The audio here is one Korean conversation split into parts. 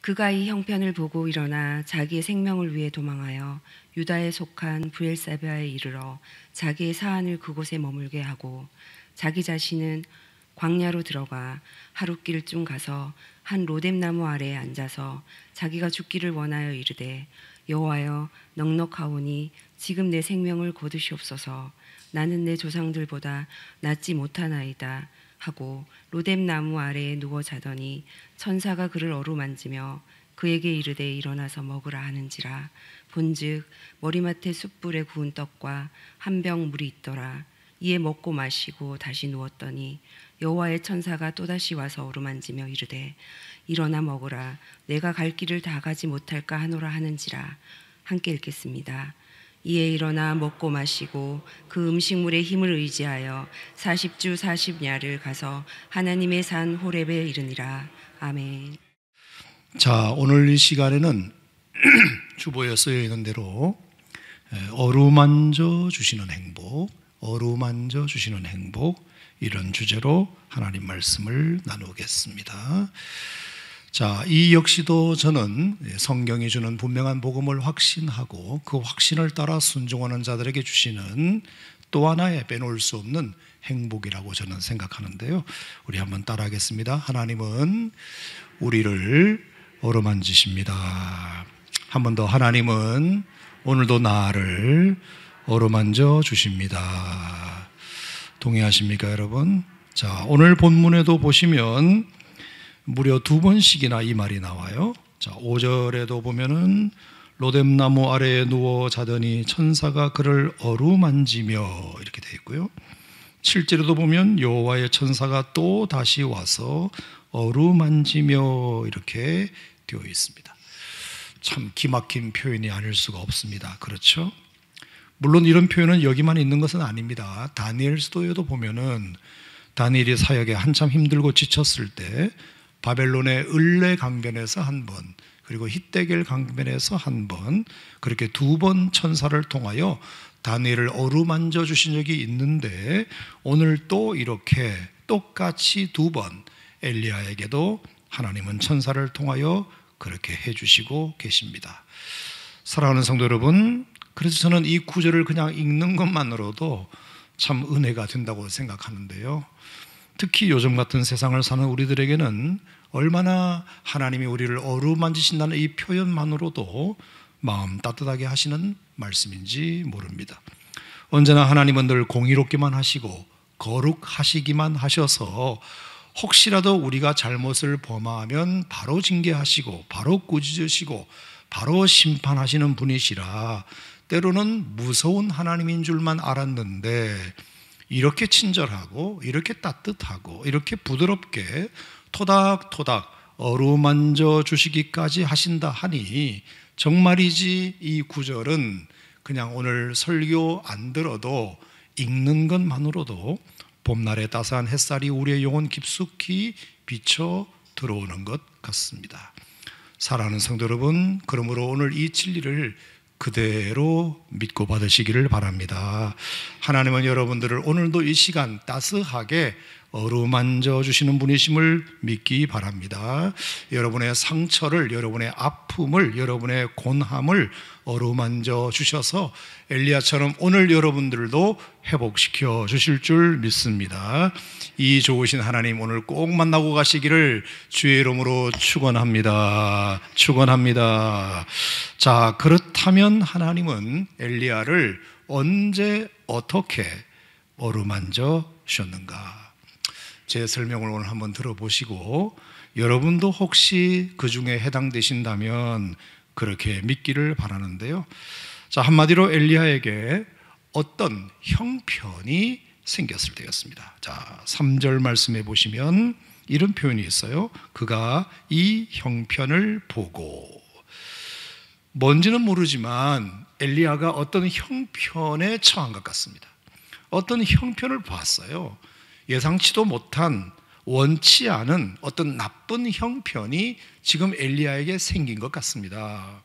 그가 이 형편을 보고 일어나 자기의 생명을 위해 도망하여 유다에 속한 브엘사바에 이르러 자기의 사안을 그곳에 머물게 하고 자기 자신은 광야로 들어가 하룻길쯤 가서 한 로뎀나무 아래에 앉아서 자기가 죽기를 원하여 이르되 여호와여 넉넉하오니 지금 내 생명을 거두시옵소서. 나는 내 조상들보다 낫지 못하나이다 하고 로뎀나무 아래에 누워 자더니 천사가 그를 어루만지며 그에게 이르되 일어나서 먹으라 하는지라. 본즉 머리맡에 숯불에 구운 떡과 한 병 물이 있더라. 이에 먹고 마시고 다시 누웠더니 여호와의 천사가 또다시 와서 어루만지며 이르되 일어나 먹으라. 내가 갈 길을 다 가지 못할까 하노라 하는지라. 함께 읽겠습니다. 이에 일어나 먹고 마시고 그 음식물의 힘을 의지하여 40주 40야를 가서 하나님의 산 호렙에 이르니라. 아멘. 자, 오늘 이 시간에는 주보에 쓰여 있는 대로 어루만져 주시는 행복, 어루만져 주시는 행복, 이런 주제로 하나님 말씀을 나누겠습니다. 자, 이 역시도 저는 성경이 주는 분명한 복음을 확신하고 그 확신을 따라 순종하는 자들에게 주시는 또 하나의 빼놓을 수 없는 행복이라고 저는 생각하는데요. 우리 한번 따라하겠습니다. 하나님은 우리를 어루만지십니다. 한 번 더, 하나님은 오늘도 나를 어루만져 주십니다. 동의하십니까, 여러분? 자, 오늘 본문에도 보시면 무려 2번씩이나 이 말이 나와요. 자, 5절에도 보면은 로뎀나무 아래에 누워 자더니 천사가 그를 어루만지며 이렇게 되어 있고요. 7절에도 보면 여호와의 천사가 또 다시 와서 어루만지며 이렇게 되어 있습니다. 참 기막힌 표현이 아닐 수가 없습니다. 그렇죠? 물론 이런 표현은 여기만 있는 것은 아닙니다. 다니엘 서도에도 보면은 다니엘이 사역에 한참 힘들고 지쳤을 때 바벨론의 을레 강변에서 한 번, 그리고 히데겔 강변에서 한 번, 그렇게 2번 천사를 통하여 다니엘을 어루만져 주신 적이 있는데, 오늘 또 이렇게 똑같이 2번 엘리야에게도 하나님은 천사를 통하여 그렇게 해주시고 계십니다. 사랑하는 성도 여러분, 그래서 저는 이 구절을 그냥 읽는 것만으로도 참 은혜가 된다고 생각하는데요. 특히 요즘 같은 세상을 사는 우리들에게는 얼마나 하나님이 우리를 어루만지신다는 이 표현만으로도 마음 따뜻하게 하시는 말씀인지 모릅니다. 언제나 하나님은 늘 공의롭기만 하시고 거룩하시기만 하셔서 혹시라도 우리가 잘못을 범하면 바로 징계하시고 바로 꾸짖으시고 바로 심판하시는 분이시라 때로는 무서운 하나님인 줄만 알았는데, 이렇게 친절하고 이렇게 따뜻하고 이렇게 부드럽게 토닥토닥 어루만져 주시기까지 하신다 하니 정말이지 이 구절은 그냥 오늘 설교 안 들어도 읽는 것만으로도 봄날의 따스한 햇살이 우리의 영혼 깊숙이 비쳐 들어오는 것 같습니다. 사랑하는 성도 여러분, 그러므로 오늘 이 진리를 그대로 믿고 받으시기를 바랍니다. 하나님은 여러분들을 오늘도 이 시간 따스하게 어루만져 주시는 분이심을 믿기 바랍니다. 여러분의 상처를, 여러분의 아픔을, 여러분의 곤함을 어루만져 주셔서 엘리야처럼 오늘 여러분들도 회복시켜 주실 줄 믿습니다. 이 좋으신 하나님 오늘 꼭 만나고 가시기를 주의 이름으로 축원합니다. 축원합니다. 자, 그렇다면 하나님은 엘리야를 언제 어떻게 어루만져 주셨는가? 제 설명을 오늘 한번 들어보시고 여러분도 혹시 그 중에 해당되신다면 그렇게 믿기를 바라는데요. 자, 한마디로 엘리야에게 어떤 형편이 생겼을 때였습니다. 자, 3절 말씀해 보시면 이런 표현이 있어요. 그가 이 형편을 보고, 뭔지는 모르지만 엘리야가 어떤 형편에 처한 것 같습니다. 어떤 형편을 봤어요. 예상치도 못한, 원치 않은 어떤 나쁜 형편이 지금 엘리야에게 생긴 것 같습니다.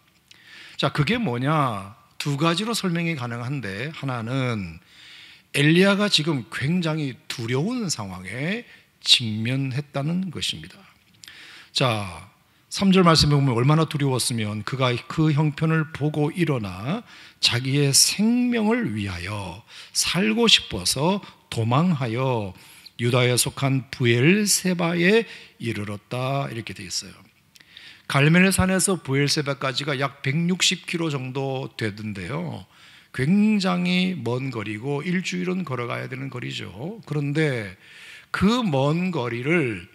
자, 그게 뭐냐? 2가지로 설명이 가능한데, 하나는 엘리야가 지금 굉장히 두려운 상황에 직면했다는 것입니다. 자, 3절 말씀에 보면 얼마나 두려웠으면 그가 그 형편을 보고 일어나 자기의 생명을 위하여 살고 싶어서 도망하여 유다에 속한 브엘세바에 이르렀다, 이렇게 되어 있어요. 갈멜산에서 브엘세바까지가 약 160km 정도 되던데요, 굉장히 먼 거리고 일주일은 걸어가야 되는 거리죠. 그런데 그 먼 거리를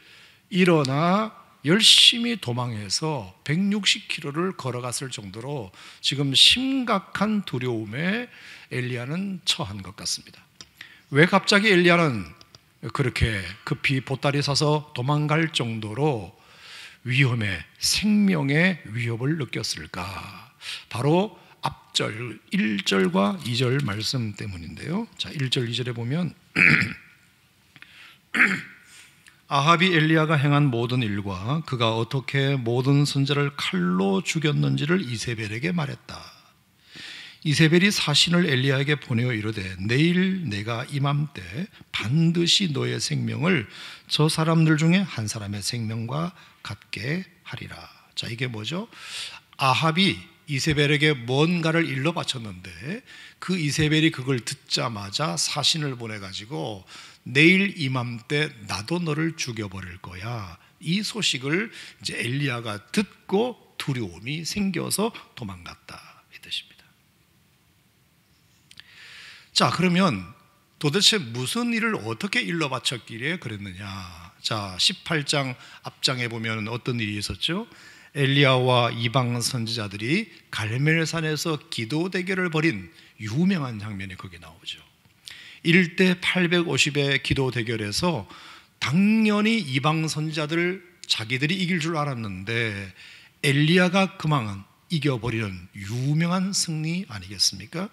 일어나 열심히 도망해서 160km를 걸어갔을 정도로 지금 심각한 두려움에 엘리야는 처한 것 같습니다. 왜 갑자기 엘리야는 그렇게 급히 보따리 사서 도망갈 정도로 위험에, 생명의 위협을 느꼈을까? 바로 앞절 1절과 2절 말씀 때문인데요. 자, 1절 2절에 보면 아합이 엘리야가 행한 모든 일과 그가 어떻게 모든 선지자를 칼로 죽였는지를 이세벨에게 말했다. 이세벨이 사신을 엘리야에게 보내어 이르되 내일 내가 이맘때 반드시 너의 생명을 저 사람들 중에 한 사람의 생명과 같게 하리라. 자, 이게 뭐죠? 아합이 이세벨에게 뭔가를 일러 바쳤는데 그 이세벨이 그걸 듣자마자 사신을 보내가지고 내일 이맘때 나도 너를 죽여버릴 거야, 이 소식을 이제 엘리야가 듣고 두려움이 생겨서 도망갔다, 이 뜻입니다. 자, 그러면 도대체 무슨 일을 어떻게 일러 바쳤기에 그랬느냐? 자, 18장 앞장에 보면 어떤 일이 있었죠? 엘리야와 이방 선지자들이 갈멜산에서 기도 대결을 벌인 유명한 장면이 거기 나오죠. 1대 850의 기도 대결에서 당연히 이방 선지자들 자기들이 이길 줄 알았는데 엘리야가 그만 이겨버리는 유명한 승리 아니겠습니까?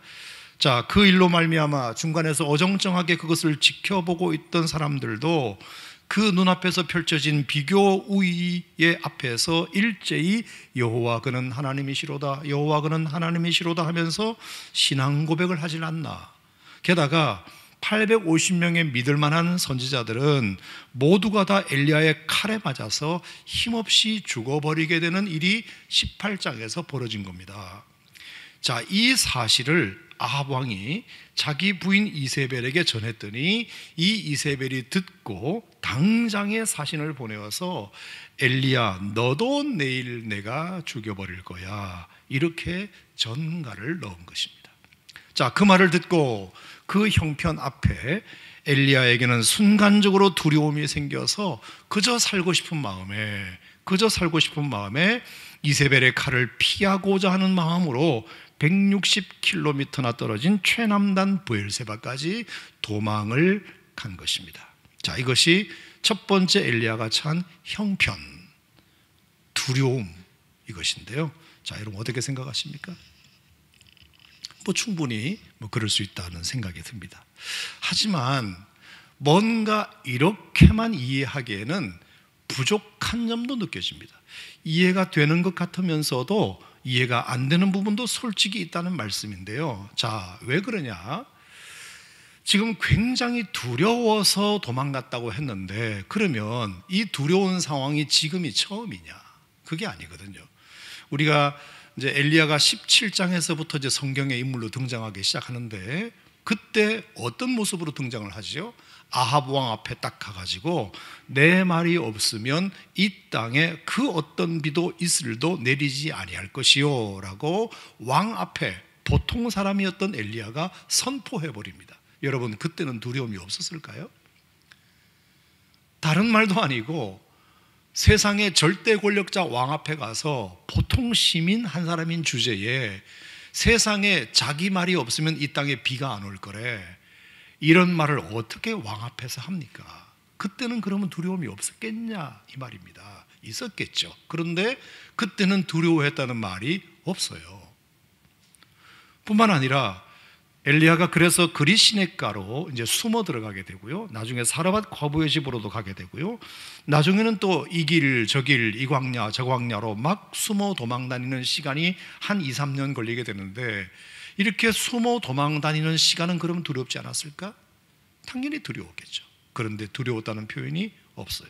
자, 그 일로 말미암아 중간에서 어정쩡하게 그것을 지켜보고 있던 사람들도 그 눈앞에서 펼쳐진 비교 우위의 앞에서 일제히 여호와 그는 하나님이시로다, 여호와 그는 하나님이시로다 하면서 신앙 고백을 하질 않나. 게다가 850명의 믿을만한 선지자들은 모두가 다 엘리야의 칼에 맞아서 힘없이 죽어버리게 되는 일이 18장에서 벌어진 겁니다. 자, 이 사실을 아합 왕이 자기 부인 이세벨에게 전했더니 이 이세벨이 듣고 당장에 사신을 보내어서 엘리야, 너도 내일 내가 죽여버릴 거야, 이렇게 전가를 넣은 것입니다. 자, 그 말을 듣고 그 형편 앞에 엘리야에게는 순간적으로 두려움이 생겨서 그저 살고 싶은 마음에 이세벨의 칼을 피하고자 하는 마음으로 160km나 떨어진 최남단 브엘세바까지 도망을 간 것입니다. 자, 이것이 첫 번째 엘리야가 처한 형편, 두려움, 이것인데요. 자, 여러분 어떻게 생각하십니까? 충분히 그럴 수 있다는 생각이 듭니다. 하지만 뭔가 이렇게만 이해하기에는 부족한 점도 느껴집니다. 이해가 되는 것 같으면서도 이해가 안 되는 부분도 솔직히 있다는 말씀인데요. 자, 왜 그러냐? 지금 굉장히 두려워서 도망갔다고 했는데 그러면 이 두려운 상황이 지금이 처음이냐? 그게 아니거든요. 우리가 이제 엘리야가 17장에서부터 이제 성경의 인물로 등장하기 시작하는데 그때 어떤 모습으로 등장을 하죠? 아합 왕 앞에 딱 가가지고 내 말이 없으면 이 땅에 그 어떤 비도 이슬도 내리지 아니할 것이요 라고 왕 앞에 보통 사람이었던 엘리야가 선포해버립니다. 여러분, 그때는 두려움이 없었을까요? 다른 말도 아니고 세상의 절대 권력자 왕 앞에 가서 보통 시민 한 사람인 주제에 세상에 자기 말이 없으면 이 땅에 비가 안 올 거래, 이런 말을 어떻게 왕 앞에서 합니까? 그때는 그러면 두려움이 없었겠냐, 이 말입니다. 있었겠죠. 그런데 그때는 두려워했다는 말이 없어요. 뿐만 아니라 엘리야가 그래서 그리 시냇가로 이제 숨어 들어가게 되고요. 나중에 사르밧 과부의 집으로도 가게 되고요. 나중에는 또 이 길, 저 길, 이 광야, 저 광야로 막 숨어 도망 다니는 시간이 한 2, 3년 걸리게 되는데 이렇게 숨어 도망 다니는 시간은 그러면 두렵지 않았을까? 당연히 두려웠겠죠. 그런데 두려웠다는 표현이 없어요.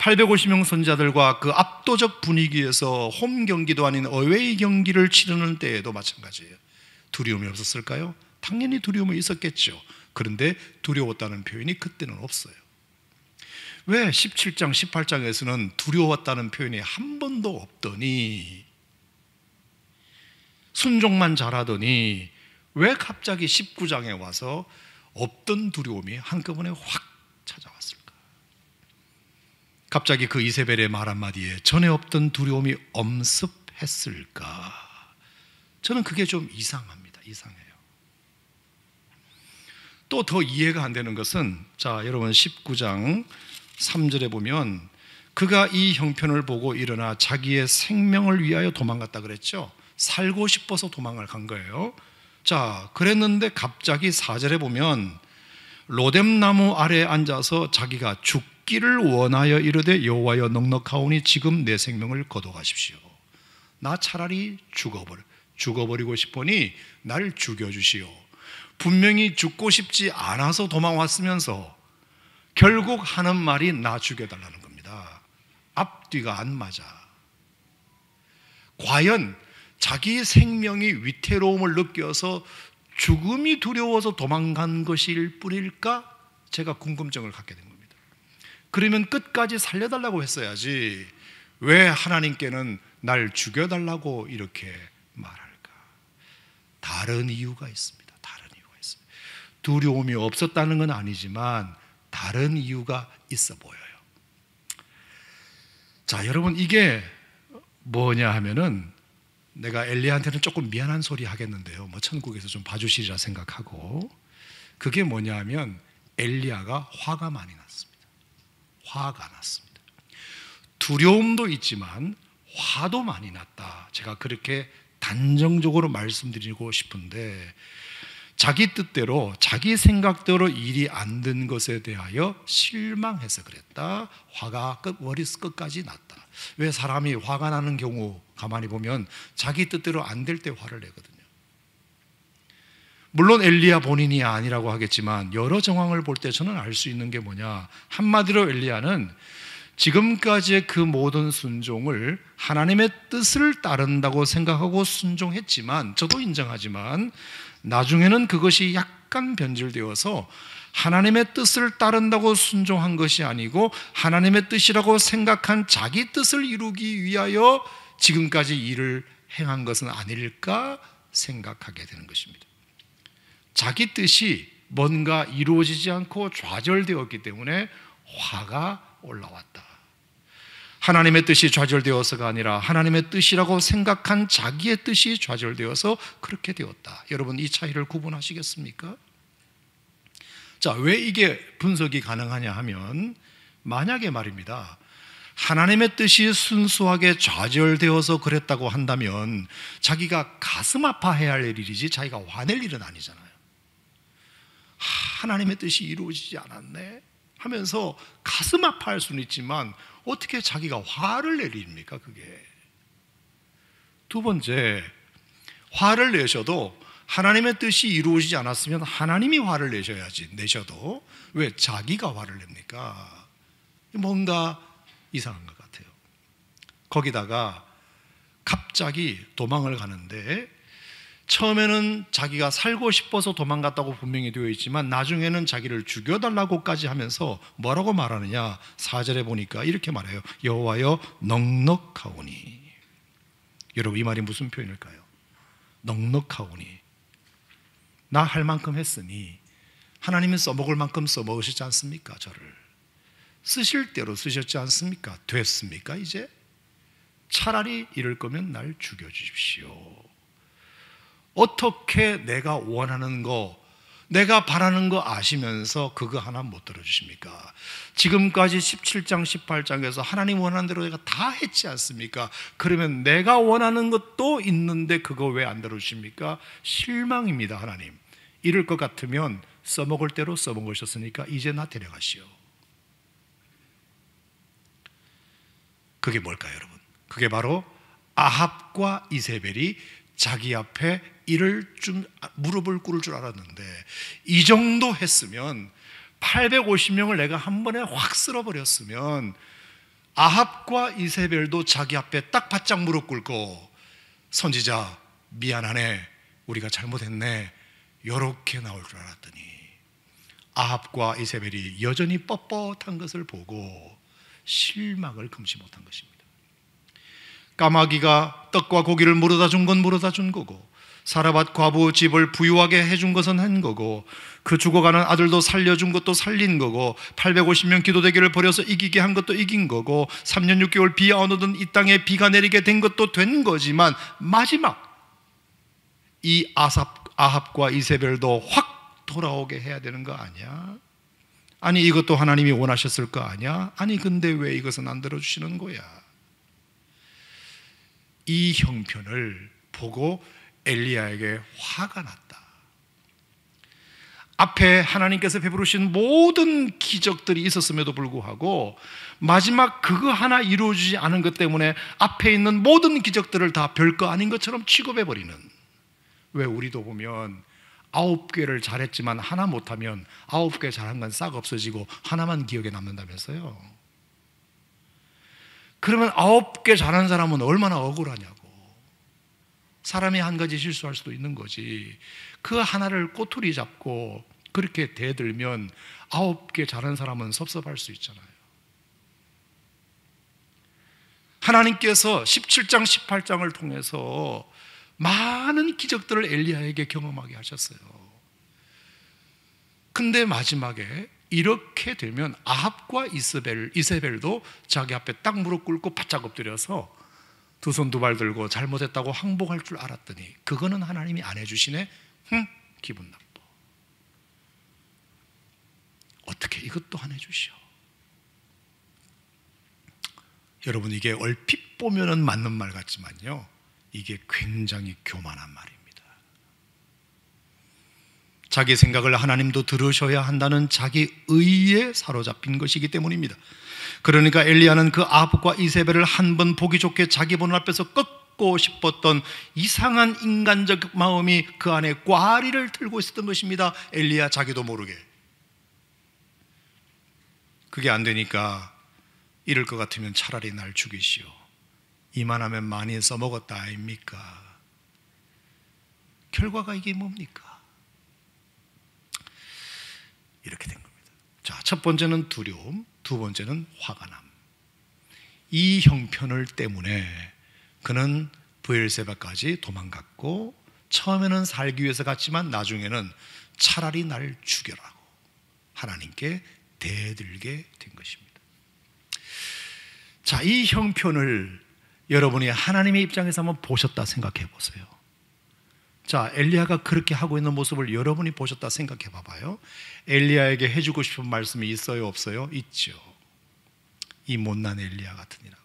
850명 선지자들과 그 압도적 분위기에서 홈 경기도 아닌 어웨이 경기를 치르는 때에도 마찬가지예요. 두려움이 없었을까요? 당연히 두려움이 있었겠죠. 그런데 두려웠다는 표현이 그때는 없어요. 왜 17장, 18장에서는 두려웠다는 표현이 한 번도 없더니, 순종만 잘하더니 왜 갑자기 19장에 와서 없던 두려움이 한꺼번에 확 찾아왔을까? 갑자기 그 이세벨의 말 한마디에 전에 없던 두려움이 엄습했을까? 저는 그게 좀 이상합니다. 이상해요. 또 더 이해가 안 되는 것은, 자, 여러분 19장 3절에 보면 그가 이 형편을 보고 일어나 자기의 생명을 위하여 도망갔다 그랬죠. 살고 싶어서 도망을 간 거예요. 자, 그랬는데 갑자기 4절에 보면 로뎀나무 아래에 앉아서 자기가 죽기를 원하여 이르되 여호와여 넉넉하오니 지금 내 생명을 거둬가십시오. 나 차라리 죽어버리고 싶으니 날 죽여주시오. 분명히 죽고 싶지 않아서 도망왔으면서 결국 하는 말이 나 죽여달라는 겁니다. 앞뒤가 안 맞아. 과연 자기 생명이 위태로움을 느껴서 죽음이 두려워서 도망간 것일 뿐일까? 제가 궁금증을 갖게 된 겁니다. 그러면 끝까지 살려달라고 했어야지 왜 하나님께는 날 죽여달라고 이렇게 말할까? 다른 이유가 있습니다. 다른 이유가 있습니다. 두려움이 없었다는 건 아니지만 다른 이유가 있어 보여요. 자, 여러분, 이게 뭐냐 하면은, 내가 엘리야한테는 조금 미안한 소리 하겠는데요, 뭐 천국에서 좀 봐주시리라 생각하고, 그게 뭐냐 하면 엘리야가 화가 많이 났습니다. 화가 났습니다. 두려움도 있지만 화도 많이 났다. 제가 그렇게 단정적으로 말씀드리고 싶은데, 자기 뜻대로 자기 생각대로 일이 안 된 것에 대하여 실망해서 그랬다. 화가 머리 끝까지 났다. 왜 사람이 화가 나는 경우 가만히 보면 자기 뜻대로 안 될 때 화를 내거든요. 물론 엘리야 본인이 아니라고 하겠지만 여러 정황을 볼 때 저는 알 수 있는 게 뭐냐, 한마디로 엘리야는 지금까지의 그 모든 순종을 하나님의 뜻을 따른다고 생각하고 순종했지만, 저도 인정하지만 나중에는 그것이 약간 변질되어서 하나님의 뜻을 따른다고 순종한 것이 아니고 하나님의 뜻이라고 생각한 자기 뜻을 이루기 위하여 지금까지 일을 행한 것은 아닐까 생각하게 되는 것입니다. 자기 뜻이 뭔가 이루어지지 않고 좌절되었기 때문에 화가 올라왔다. 하나님의 뜻이 좌절되어서가 아니라 하나님의 뜻이라고 생각한 자기의 뜻이 좌절되어서 그렇게 되었다. 여러분, 이 차이를 구분하시겠습니까? 자, 왜 이게 분석이 가능하냐 하면, 만약에 말입니다, 하나님의 뜻이 순수하게 좌절되어서 그랬다고 한다면 자기가 가슴 아파해야 할 일이지 자기가 화낼 일은 아니잖아요. 하나님의 뜻이 이루어지지 않았네 하면서 가슴 아파할 수는 있지만 어떻게 자기가 화를 낼 일입니까, 그게? 두 번째, 화를 내셔도 하나님의 뜻이 이루어지지 않았으면 하나님이 화를 내셔도 왜 자기가 화를 냅니까? 뭔가 이상한 것 같아요. 거기다가 갑자기 도망을 가는데, 처음에는 자기가 살고 싶어서 도망갔다고 분명히 되어 있지만 나중에는 자기를 죽여달라고까지 하면서 뭐라고 말하느냐, 4절에 보니까 이렇게 말해요. 여호와여 넉넉하오니. 여러분, 이 말이 무슨 표현일까요? 넉넉하오니. 나 할 만큼 했으니 하나님은 써먹을 만큼 써먹으시지 않습니까? 저를 쓰실 대로 쓰셨지 않습니까? 됐습니까? 이제 차라리 이럴 거면 날 죽여주십시오. 어떻게 내가 원하는 거, 내가 바라는 거 아시면서 그거 하나 못 들어주십니까? 지금까지 17장 18장에서 하나님 원하는 대로 내가 다 했지 않습니까? 그러면 내가 원하는 것도 있는데 그거 왜 안 들어주십니까? 실망입니다. 하나님, 이럴 것 같으면 써먹을 대로 써먹으셨으니까 이제 나 데려가시오. 그게 뭘까요, 여러분? 그게 바로 아합과 이세벨이 자기 앞에 무릎을 꿇을 줄 알았는데, 이 정도 했으면 850명을 내가 한 번에 확 쓸어버렸으면 아합과 이세벨도 자기 앞에 딱 바짝 무릎 꿇고 선지자 미안하네, 우리가 잘못했네, 이렇게 나올 줄 알았더니 아합과 이세벨이 여전히 뻣뻣한 것을 보고 실망을 금치 못한 것입니다. 까마귀가 떡과 고기를 물어다 준 건 물어다 준 거고, 사라밧 과부 집을 부유하게 해준 것은 한 거고, 그 죽어가는 아들도 살려준 것도 살린 거고, 850명 기도대결을 벌여서 이기게 한 것도 이긴 거고, 3년 6개월 비 안 오던 이 땅에 비가 내리게 된 것도 된 거지만, 마지막 이 아합과 이세벨도 확 돌아오게 해야 되는 거 아니야? 아니 이것도 하나님이 원하셨을 거 아니야? 아니 근데 왜 이것은 안 들어주시는 거야? 이 형편을 보고 엘리야에게 화가 났다. 앞에 하나님께서 베푸르신 모든 기적들이 있었음에도 불구하고 마지막 그거 하나 이루어지지 않은 것 때문에 앞에 있는 모든 기적들을 다 별거 아닌 것처럼 취급해버리는, 왜 우리도 보면 9개를 잘했지만 하나 못하면 9개 잘한 건 싹 없어지고 하나만 기억에 남는다면서요. 그러면 9개 잘한 사람은 얼마나 억울하냐고. 사람이 한 가지 실수할 수도 있는 거지. 그 하나를 꼬투리 잡고 그렇게 대들면 9개 잘한 사람은 섭섭할 수 있잖아요. 하나님께서 17장 18장을 통해서 많은 기적들을 엘리야에게 경험하게 하셨어요. 근데 마지막에 이렇게 되면 아합과 이세벨도 자기 앞에 딱 무릎 꿇고 바짝 엎드려서 두 손 두 발 들고 잘못했다고 항복할 줄 알았더니 그거는 하나님이 안 해주시네. 기분 나빠. 어떻게 이것도 안 해주시오? 여러분, 이게 얼핏 보면은 맞는 말 같지만요, 이게 굉장히 교만한 말입니다. 자기 생각을 하나님도 들으셔야 한다는 자기 의에 사로잡힌 것이기 때문입니다. 그러니까 엘리야는 그 아합과 이세벨을 한 번 보기 좋게 자기 보는 앞에서 꺾고 싶었던 이상한 인간적 마음이 그 안에 꽈리를 틀고 있었던 것입니다. 엘리야 자기도 모르게. 그게 안 되니까 이럴 것 같으면 차라리 날 죽이시오. 이만하면 많이 써먹었다 아닙니까? 결과가 이게 뭡니까? 이렇게 된 겁니다. 자, 첫 번째는 두려움, 두 번째는 화가 남. 이 형편을 때문에 그는 브엘세바까지 도망갔고, 처음에는 살기 위해서 갔지만 나중에는 차라리 날 죽여라고 하나님께 대들게 된 것입니다. 자, 이 형편을 여러분이 하나님의 입장에서 한번 보셨다 생각해 보세요. 자, 엘리야가 그렇게 하고 있는 모습을 여러분이 보셨다 생각해 봐봐요. 엘리야에게 해주고 싶은 말씀이 있어요, 없어요? 있죠. 이 못난 엘리야 같으니라고,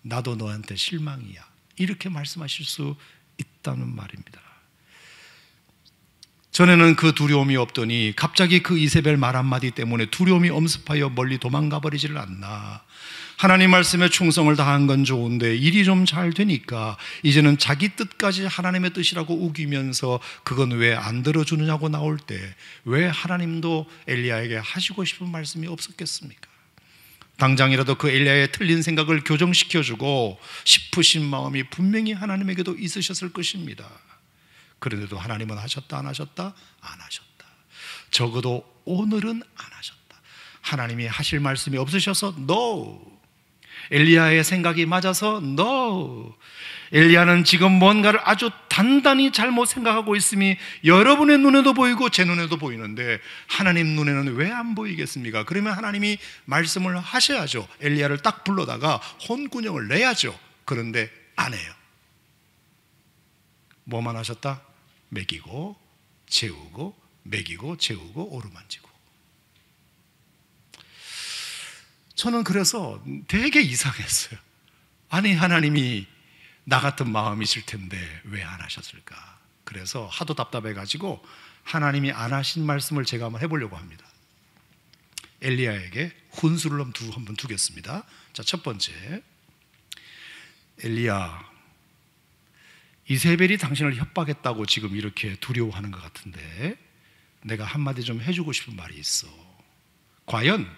나도 너한테 실망이야, 이렇게 말씀하실 수 있다는 말입니다. 전에는 그 두려움이 없더니 갑자기 그 이세벨 말 한마디 때문에 두려움이 엄습하여 멀리 도망가 버리지를 않나. 하나님 말씀에 충성을 다한 건 좋은데 일이 좀 잘 되니까 이제는 자기 뜻까지 하나님의 뜻이라고 우기면서 그건 왜 안 들어주느냐고 나올 때 왜 하나님도 엘리야에게 하시고 싶은 말씀이 없었겠습니까? 당장이라도 그 엘리야의 틀린 생각을 교정시켜주고 싶으신 마음이 분명히 하나님에게도 있으셨을 것입니다. 그런데도 하나님은 하셨다 안 하셨다? 안 하셨다. 적어도 오늘은 안 하셨다. 하나님이 하실 말씀이 없으셔서 No. 엘리야의 생각이 맞아서 No. 엘리야는 지금 뭔가를 아주 단단히 잘못 생각하고 있음이 여러분의 눈에도 보이고 제 눈에도 보이는데 하나님 눈에는 왜 안 보이겠습니까? 그러면 하나님이 말씀을 하셔야죠. 엘리야를 딱 불러다가 혼꾸녕을 내야죠. 그런데 안 해요. 뭐만 하셨다? 먹이고 재우고 먹이고 재우고 오르만지고. 저는 그래서 되게 이상했어요. 아니 하나님이 나 같은 마음이실 텐데 왜 안 하셨을까? 그래서 하도 답답해가지고 하나님이 안 하신 말씀을 제가 한번 해보려고 합니다. 엘리야에게 훈수를 한번 두겠습니다. 자, 첫 번째, 엘리야, 이세벨이 당신을 협박했다고 지금 이렇게 두려워하는 것 같은데 내가 한마디 좀 해주고 싶은 말이 있어. 과연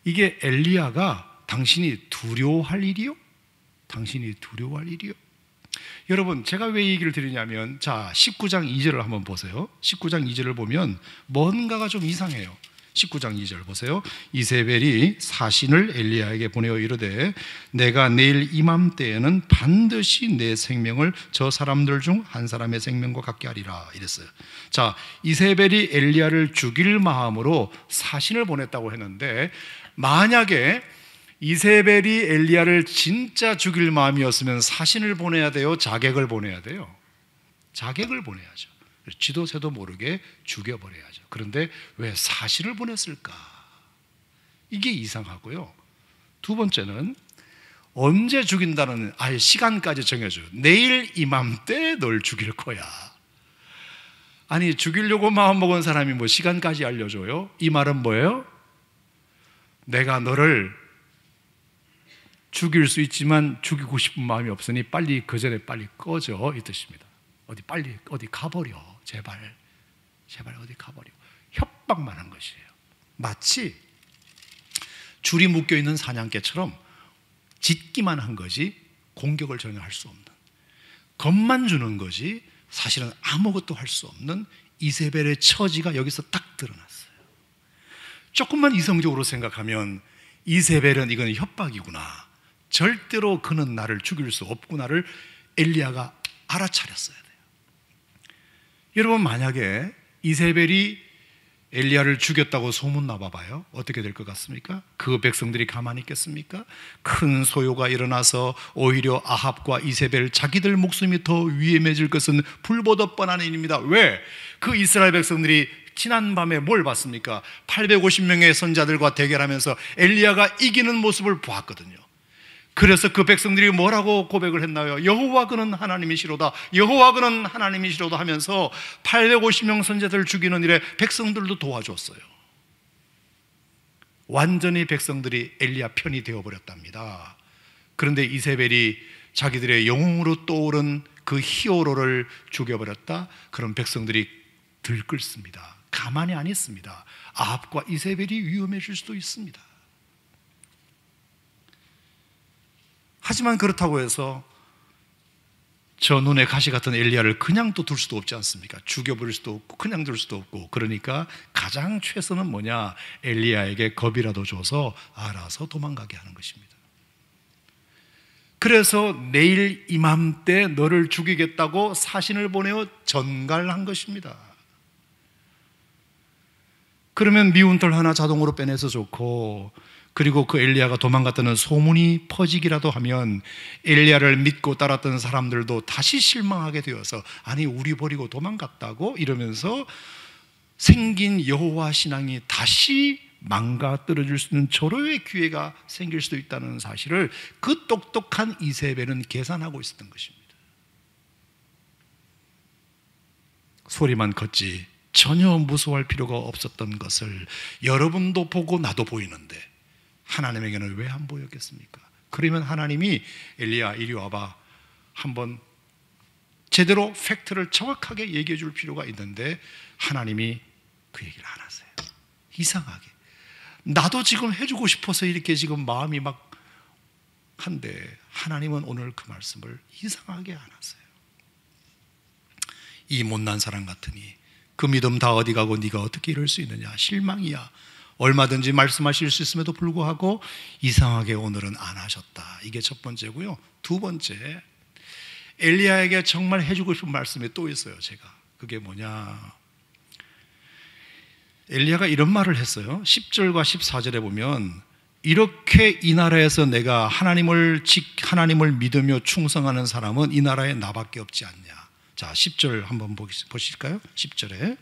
이게 엘리야가 당신이 두려워할 일이요? 당신이 두려워할 일이요? 여러분, 제가 왜 이 얘기를 드리냐면, 자, 19장 2절을 한번 보세요. 19장 2절을 보면 뭔가가 좀 이상해요. 19장 2절 보세요. 이세벨이 사신을 엘리야에게 보내어 이르되 내가 내일 이맘때에는 반드시 내 생명을 저 사람들 중 한 사람의 생명과 같게 하리라 이랬어요. 자, 이세벨이 엘리야를 죽일 마음으로 사신을 보냈다고 했는데, 만약에 이세벨이 엘리야를 진짜 죽일 마음이었으면 사신을 보내야 돼요? 자객을 보내야 돼요? 자객을 보내야죠. 지도새도 모르게 죽여버려야죠. 그런데 왜 사신을 보냈을까? 이게 이상하고요. 두 번째는 언제 죽인다는 아예 시간까지 정해줘요. 내일 이맘때 널 죽일 거야. 아니, 죽이려고 마음먹은 사람이 뭐 시간까지 알려줘요? 이 말은 뭐예요? 내가 너를 죽일 수 있지만 죽이고 싶은 마음이 없으니 빨리 그 전에 빨리 꺼져, 이 뜻입니다. 어디 가버려, 제발 어디 가버려. 협박만 한 것이에요. 마치 줄이 묶여 있는 사냥개처럼 짖기만 한 거지 공격을 전혀 할 수 없는, 겁만 주는 거지 사실은 아무것도 할 수 없는 이세벨의 처지가 여기서 딱 드러났어요. 조금만 이성적으로 생각하면 이세벨은 이건 협박이구나, 절대로 그는 나를 죽일 수 없구나를 엘리야가 알아차렸어야 돼요. 여러분, 만약에 이세벨이 엘리야를 죽였다고 소문나 봐요. 어떻게 될 것 같습니까? 그 백성들이 가만히 있겠습니까? 큰 소요가 일어나서 오히려 아합과 이세벨 자기들 목숨이 더 위험해질 것은 불보듯 뻔한 일입니다. 왜? 그 이스라엘 백성들이 지난밤에 뭘 봤습니까? 850명의 선자들과 대결하면서 엘리야가 이기는 모습을 보았거든요. 그래서 그 백성들이 뭐라고 고백을 했나요? 여호와 그는 하나님이시로다, 여호와 그는 하나님이시로다 하면서 850명 선자들을 죽이는 일에 백성들도 도와줬어요. 완전히 백성들이 엘리야 편이 되어버렸답니다. 그런데 이세벨이 자기들의 영웅으로 떠오른 그 히어로를 죽여버렸다? 그럼 백성들이 들끓습니다. 가만히 안 있습니다. 아합과 이세벨이 위험해질 수도 있습니다. 하지만 그렇다고 해서 저 눈에 가시 같은 엘리야를 그냥 또 둘 수도 없지 않습니까? 죽여버릴 수도 없고 그냥 둘 수도 없고. 그러니까 가장 최선은 뭐냐? 엘리야에게 겁이라도 줘서 알아서 도망가게 하는 것입니다. 그래서 내일 이맘때 너를 죽이겠다고 사신을 보내어 전갈한 것입니다. 그러면 미운 털 하나 자동으로 빼내서 좋고, 그리고 그 엘리야가 도망갔다는 소문이 퍼지기라도 하면 엘리야를 믿고 따랐던 사람들도 다시 실망하게 되어서, 아니 우리 버리고 도망갔다고? 이러면서 생긴 여호와 신앙이 다시 망가뜨려질 수 있는 절호의 기회가 생길 수도 있다는 사실을 그 똑똑한 이세벨은 계산하고 있었던 것입니다. 소리만 컸지 전혀 무서워할 필요가 없었던 것을 여러분도 보고 나도 보이는데 하나님에게는 왜 안 보였겠습니까? 그러면 하나님이 엘리야 이리 와봐, 한번 제대로 팩트를 정확하게 얘기해 줄 필요가 있는데 하나님이 그 얘기를 안 하세요. 이상하게 나도 지금 해주고 싶어서 이렇게 지금 마음이 막 한데 하나님은 오늘 그 말씀을 이상하게 안 하세요. 이 못난 사람 같으니 그 믿음 다 어디 가고 네가 어떻게 이럴 수 있느냐, 실망이야. 얼마든지 말씀하실 수 있음에도 불구하고 이상하게 오늘은 안 하셨다. 이게 첫 번째고요. 두 번째, 엘리야에게 정말 해주고 싶은 말씀이 또 있어요. 제가 그게 뭐냐, 엘리야가 이런 말을 했어요. 10절과 14절에 보면 이렇게 이 나라에서 내가 하나님을 믿으며 충성하는 사람은 이 나라에 나밖에 없지 않냐. 자, 10절 한번 보실까요? 10절에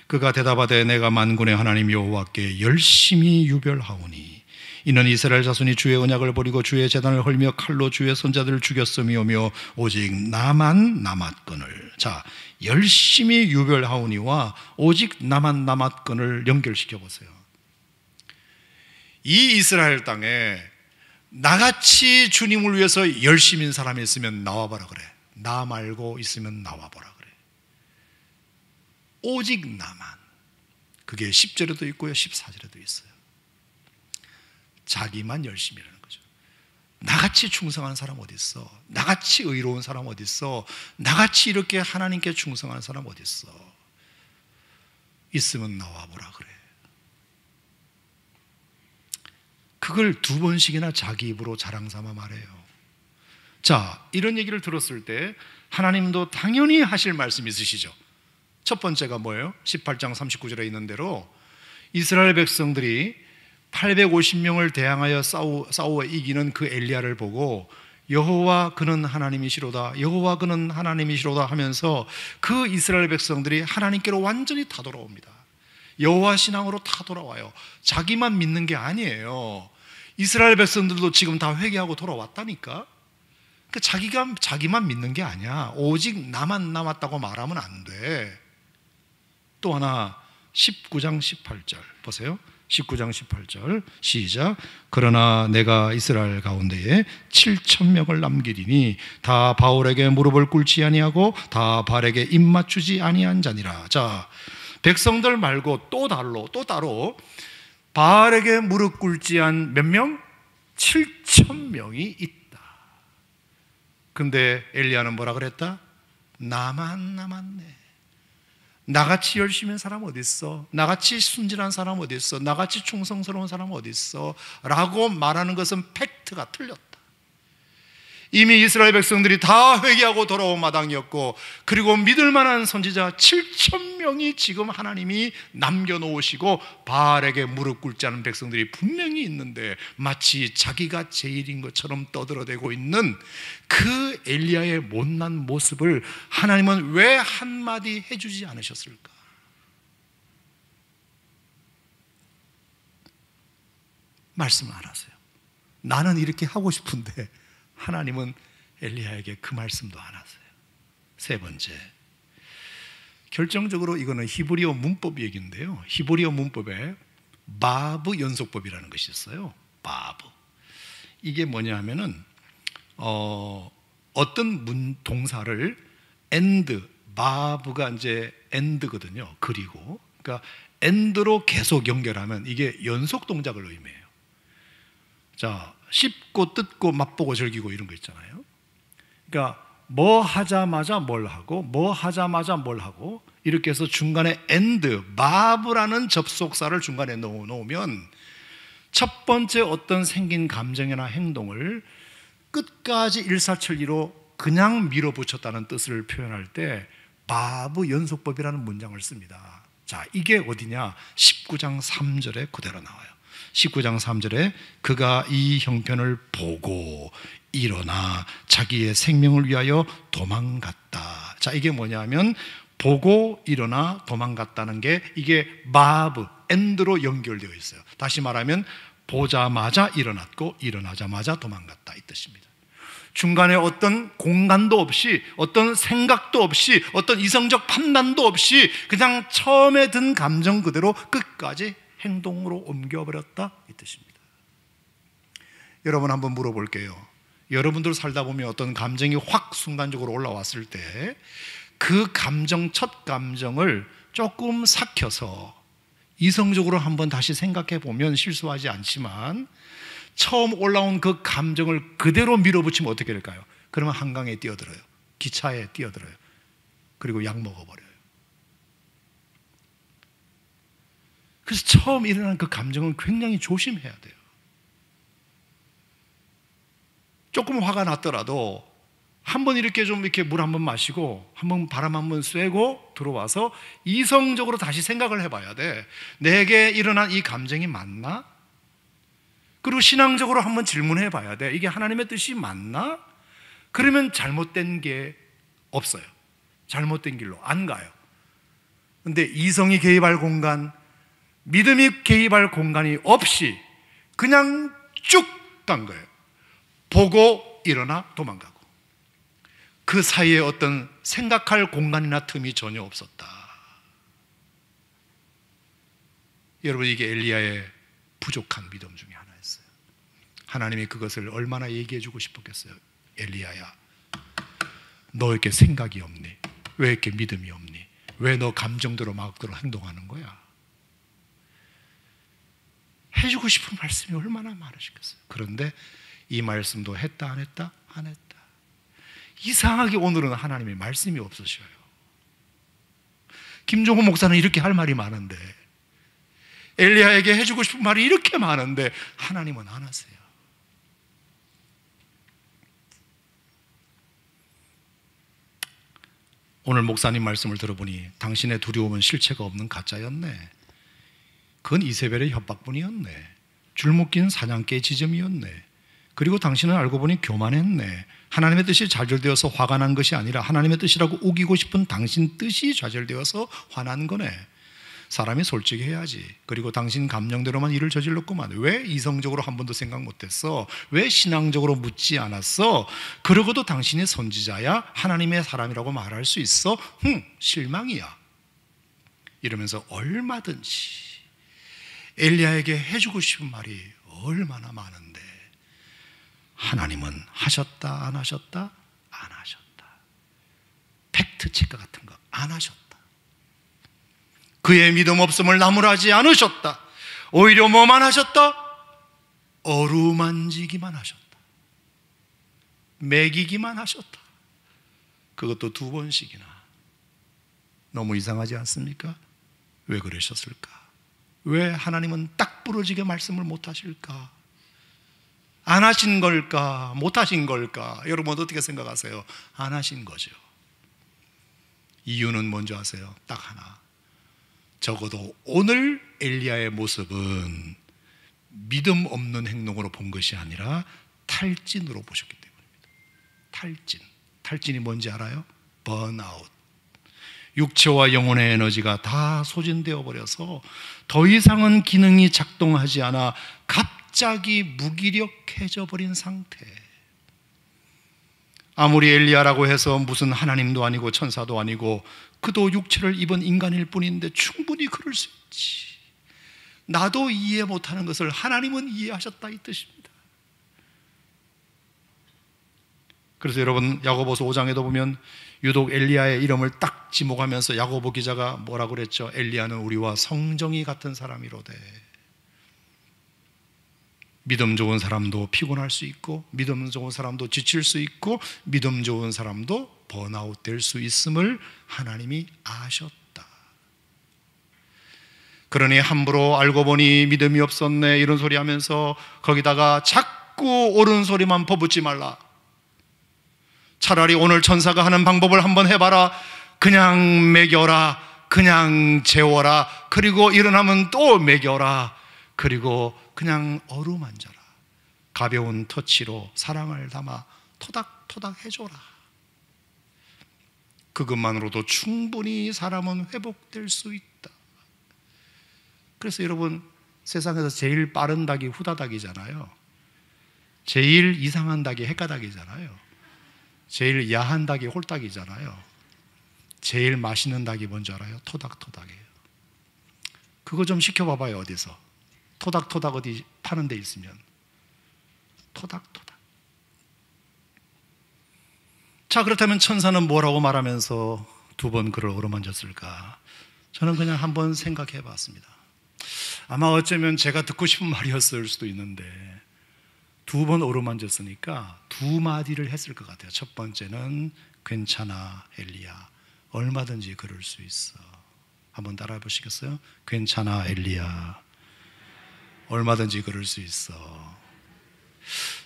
그가 대답하되 내가 만군의 하나님 여호와께 열심히 유별하오니 이는 이스라엘 자손이 주의 언약을 버리고 주의 제단을 헐며 칼로 주의 선자들을 죽였음이오며 오직 나만 남았거늘. 자, 열심히 유별하오니와 오직 나만 남았거늘 연결시켜 보세요. 이 이스라엘 땅에 나같이 주님을 위해서 열심인 사람이 있으면 나와봐라 그래. 나 말고 있으면 나와보라 그래. 오직 나만. 그게 10절에도 있고요 14절에도 있어요. 자기만 열심히 하는 거죠. 나같이 충성한 사람 어디 있어? 나같이 의로운 사람 어디 있어? 나같이 이렇게 하나님께 충성한 사람 어디 있어? 있으면 나와보라 그래. 그걸 2번씩이나 자기 입으로 자랑삼아 말해요. 자, 이런 얘기를 들었을 때 하나님도 당연히 하실 말씀이 있으시죠. 첫 번째가 뭐예요? 18장 39절에 있는 대로 이스라엘 백성들이 850명을 대항하여 싸워 이기는 그 엘리야를 보고 여호와 그는 하나님이시로다, 여호와 그는 하나님이시로다 하면서 그 이스라엘 백성들이 하나님께로 완전히 다 돌아옵니다. 여호와 신앙으로 다 돌아와요. 자기만 믿는 게 아니에요. 이스라엘 백성들도 지금 다 회개하고 돌아왔다니까. 그러니까 자기만 믿는 게 아니야. 오직 나만 남았다고 말하면 안 돼. 또 하나 19장 18절 보세요. 19장 18절 시작. 그러나 내가 이스라엘 가운데에 7,000명을 남기리니 다 바울에게 무릎을 꿇지 아니하고 다 발에게 입 맞추지 아니한 자니라. 자, 백성들 말고 또 따로 바알에게 무릎 꿇지 않은 몇 명? 7,000명이 있다. 근데 엘리야는 뭐라 그랬다? 나만 남았네. 나같이 열심히 한 사람 어디 있어? 나같이 순진한 사람 어디 있어? 나같이 충성스러운 사람 어디 있어? 라고 말하는 것은 팩트가 틀렸다. 이미 이스라엘 백성들이 다 회개하고 돌아온 마당이었고, 그리고 믿을 만한 선지자 7,000명이 지금 하나님이 남겨놓으시고 바알에게 무릎 꿇지 않은 백성들이 분명히 있는데 마치 자기가 제일인 것처럼 떠들어대고 있는 그 엘리야의 못난 모습을 하나님은 왜 한마디 해주지 않으셨을까? 말씀 안 하세요. 나는 이렇게 하고 싶은데 하나님은 엘리야에게 그 말씀도 안 하세요. 세 번째, 결정적으로 이거는 히브리어 문법 얘기인데요. 히브리어 문법에 바브 연속법이라는 것이 있어요. 바브. 이게 뭐냐 하면은 어떤 동사를 and, 바브가 이제 and거든요. 그리고 그러니까 and로 계속 연결하면 이게 연속 동작을 의미해요. 자, 씹고 뜯고 맛보고 즐기고 이런 거 있잖아요. 그러니까 뭐 하자마자 뭘 하고 뭐 하자마자 뭘 하고 이렇게 해서 중간에 and, 바브라는 접속사를 중간에 넣으면 첫 번째 어떤 생긴 감정이나 행동을 끝까지 일사천리로 그냥 밀어붙였다는 뜻을 표현할 때 바브 연속법이라는 문장을 씁니다. 자, 이게 어디냐? 19장 3절에 그대로 나와요. 19장 3절에 그가 이 형편을 보고 일어나 자기의 생명을 위하여 도망갔다. 자, 이게 뭐냐면 보고 일어나 도망갔다는 게 이게 바브, end로 연결되어 있어요. 다시 말하면 보자마자 일어났고 일어나자마자 도망갔다 이 뜻입니다. 중간에 어떤 공간도 없이 어떤 생각도 없이 어떤 이성적 판단도 없이 그냥 처음에 든 감정 그대로 끝까지 행동으로 옮겨버렸다 이 뜻입니다. 여러분 한번 물어볼게요. 여러분들 살다 보면 어떤 감정이 확 순간적으로 올라왔을 때 그 감정, 첫 감정을 조금 삭혀서 이성적으로 한번 다시 생각해 보면 실수하지 않지만 처음 올라온 그 감정을 그대로 밀어붙이면 어떻게 될까요? 그러면 한강에 뛰어들어요. 기차에 뛰어들어요. 그리고 약 먹어버려요. 그래서 처음 일어난 그 감정은 굉장히 조심해야 돼요. 조금 화가 났더라도 한번 이렇게 좀 이렇게 물 한번 마시고 한번 바람 한번 쐬고 들어와서 이성적으로 다시 생각을 해봐야 돼. 내게 일어난 이 감정이 맞나? 그리고 신앙적으로 한번 질문해 봐야 돼. 이게 하나님의 뜻이 맞나? 그러면 잘못된 게 없어요. 잘못된 길로 안 가요. 근데 이성이 개입할 공간, 믿음이 개입할 공간이 없이 그냥 쭉 간 거예요. 보고 일어나 도망가고 그 사이에 어떤 생각할 공간이나 틈이 전혀 없었다. 여러분, 이게 엘리야의 부족한 믿음 중에 하나였어요. 하나님이 그것을 얼마나 얘기해 주고 싶었겠어요. 엘리야야, 너 이렇게 생각이 없니? 왜 이렇게 믿음이 없니? 왜 너 감정대로 마음대로 행동하는 거야? 해주고 싶은 말씀이 얼마나 많으시겠어요. 그런데 이 말씀도 했다 안 했다? 안 했다. 이상하게 오늘은 하나님의 말씀이 없으셔요. 김종호 목사는 이렇게 할 말이 많은데, 엘리야에게 해주고 싶은 말이 이렇게 많은데 하나님은 안 하세요. 오늘 목사님 말씀을 들어보니 당신의 두려움은 실체가 없는 가짜였네. 그건 이세벨의 협박뿐이었네. 줄묶인 사냥개의 지점이었네. 그리고 당신은 알고 보니 교만했네. 하나님의 뜻이 좌절되어서 화가 난 것이 아니라 하나님의 뜻이라고 우기고 싶은 당신 뜻이 좌절되어서 화난 거네. 사람이 솔직해야지. 그리고 당신 감정대로만 일을 저질렀구만. 왜 이성적으로 한 번도 생각 못했어? 왜 신앙적으로 묻지 않았어? 그러고도 당신이 선지자야? 하나님의 사람이라고 말할 수 있어? 실망이야. 이러면서 얼마든지 엘리야에게 해주고 싶은 말이 얼마나 많은데 하나님은 하셨다 안 하셨다? 안 하셨다. 팩트 체크 같은 거 안 하셨다. 그의 믿음 없음을 나무라지 않으셨다. 오히려 뭐만 하셨다? 어루만지기만 하셨다. 먹이기만 하셨다. 그것도 2번씩이나. 너무 이상하지 않습니까? 왜 그러셨을까? 왜 하나님은 딱 부러지게 말씀을 못 하실까? 안 하신 걸까? 못 하신 걸까? 여러분 어떻게 생각하세요? 안 하신 거죠. 이유는 뭔지 아세요? 딱 하나. 적어도 오늘 엘리야의 모습은 믿음 없는 행동으로 본 것이 아니라 탈진으로 보셨기 때문입니다. 탈진이 뭔지 알아요? 번아웃. 육체와 영혼의 에너지가 다 소진되어 버려서 더 이상은 기능이 작동하지 않아 갑자기 무기력해져 버린 상태. 아무리 엘리야라고 해서 무슨 하나님도 아니고 천사도 아니고 그도 육체를 입은 인간일 뿐인데 충분히 그럴 수 있지. 나도 이해 못하는 것을 하나님은 이해하셨다 이 뜻입니다. 그래서 여러분 야고보서 5장에도 보면 유독 엘리야의 이름을 딱 지목하면서 야고보 기자가 뭐라고 그랬죠? 엘리야는 우리와 성정이 같은 사람이로되. 믿음 좋은 사람도 피곤할 수 있고 믿음 좋은 사람도 지칠 수 있고 믿음 좋은 사람도 번아웃 될 수 있음을 하나님이 아셨다. 그러니 함부로 알고 보니 믿음이 없었네 이런 소리 하면서 거기다가 자꾸 옳은 소리만 퍼붓지 말라. 차라리 오늘 천사가 하는 방법을 한번 해봐라. 그냥 먹여라. 그냥 재워라. 그리고 일어나면 또 먹여라. 그리고 그냥 어루만져라. 가벼운 터치로 사랑을 담아 토닥토닥 해줘라. 그것만으로도 충분히 사람은 회복될 수 있다. 그래서 여러분 세상에서 제일 빠른 닭이 후다닥이잖아요. 제일 이상한 닭이 헷가닥이잖아요. 제일 야한 닭이 홀딱이잖아요. 제일 맛있는 닭이 뭔지 알아요? 토닥토닥이에요. 그거 좀 시켜봐봐요. 어디서 토닥토닥 어디 파는 데 있으면 토닥토닥. 자, 그렇다면 천사는 뭐라고 말하면서 2번 그를 어루만졌을까? 저는 그냥 한번 생각해 봤습니다. 아마 어쩌면 제가 듣고 싶은 말이었을 수도 있는데 2번 어루만졌으니까 2마디를 했을 것 같아요. 첫 번째는 괜찮아 엘리야, 얼마든지 그럴 수 있어. 한번 따라해 보시겠어요? 괜찮아 엘리야, 얼마든지 그럴 수 있어.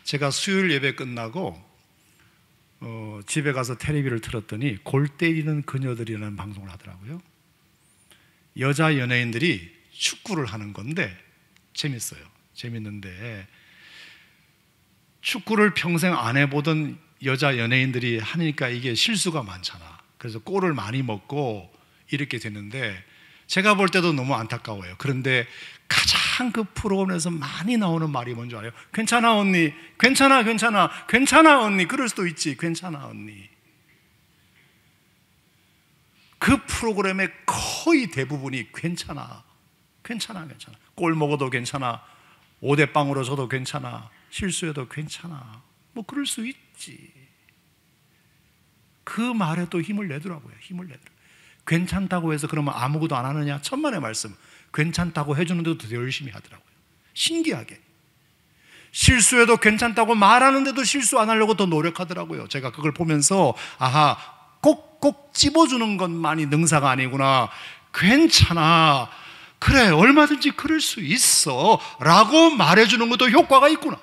제가 수요일 예배 끝나고 집에 가서 텔레비를 틀었더니 골 때리는 그녀들이라는 방송을 하더라고요. 여자 연예인들이 축구를 하는 건데 재밌어요. 재밌는데 축구를 평생 안 해보던 여자 연예인들이 하니까 이게 실수가 많잖아. 그래서 골을 많이 먹고 이렇게 됐는데 제가 볼 때도 너무 안타까워요. 그런데 가장 그 프로그램에서 많이 나오는 말이 뭔지 알아요? 괜찮아 언니, 괜찮아 괜찮아, 괜찮아 언니. 그럴 수도 있지. 괜찮아 언니. 그 프로그램의 거의 대부분이 괜찮아, 괜찮아, 괜찮아. 골 먹어도 괜찮아, 5대 빵으로 줘도 괜찮아, 실수해도 괜찮아. 뭐 그럴 수 있지. 그 말에 또 힘을 내더라고요. 힘을 내더라고요. 괜찮다고 해서 그러면 아무것도 안 하느냐? 천만의 말씀. 괜찮다고 해주는데도 더 열심히 하더라고요. 신기하게. 실수해도 괜찮다고 말하는데도 실수 안 하려고 더 노력하더라고요. 제가 그걸 보면서 아하, 꼭꼭 찝어주는 것만이 능사가 아니구나. 괜찮아. 그래, 얼마든지 그럴 수 있어 라고 말해주는 것도 효과가 있구나.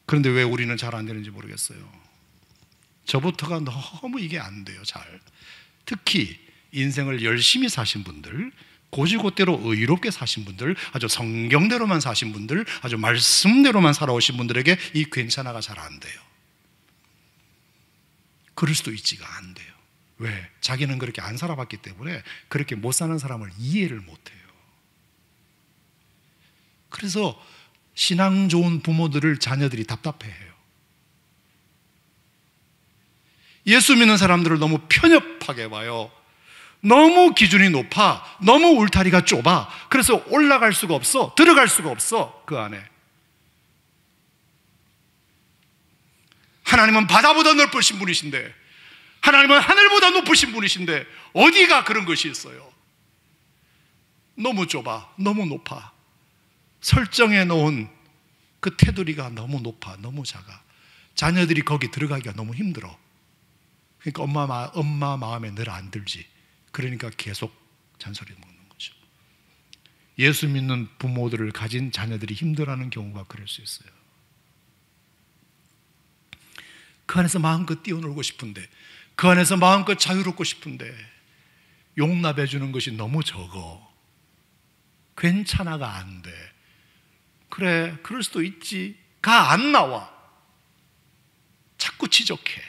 그런데 왜 우리는 잘 안 되는지 모르겠어요. 저부터가 너무 이게 안 돼요. 잘. 특히 인생을 열심히 사신 분들, 고지고대로 의롭게 사신 분들, 아주 성경대로만 사신 분들, 아주 말씀대로만 살아오신 분들에게 이 괜찮아가 잘 안 돼요. 그럴 수도 있지가 안 돼요. 왜? 자기는 그렇게 안 살아봤기 때문에 그렇게 못 사는 사람을 이해를 못해요. 그래서 신앙 좋은 부모들을 자녀들이 답답해해요. 예수 믿는 사람들을 너무 편협하게 봐요. 너무 기준이 높아, 너무 울타리가 좁아. 그래서 올라갈 수가 없어, 들어갈 수가 없어. 그 안에 하나님은 바다보다 넓으신 분이신데, 하나님은 하늘보다 높으신 분이신데 어디가 그런 것이 있어요? 너무 좁아, 너무 높아. 설정해 놓은 그 테두리가 너무 높아, 너무 작아. 자녀들이 거기 들어가기가 너무 힘들어. 그러니까 엄마 마음에 늘 안 들지. 그러니까 계속 잔소리 먹는 거죠. 예수 믿는 부모들을 가진 자녀들이 힘들어하는 경우가 그럴 수 있어요. 그 안에서 마음껏 뛰어놀고 싶은데, 그 안에서 마음껏 자유롭고 싶은데 용납해 주는 것이 너무 적어. 괜찮아가 안 돼. 그래, 그럴 수도 있지 가 안 나와. 자꾸 지적해.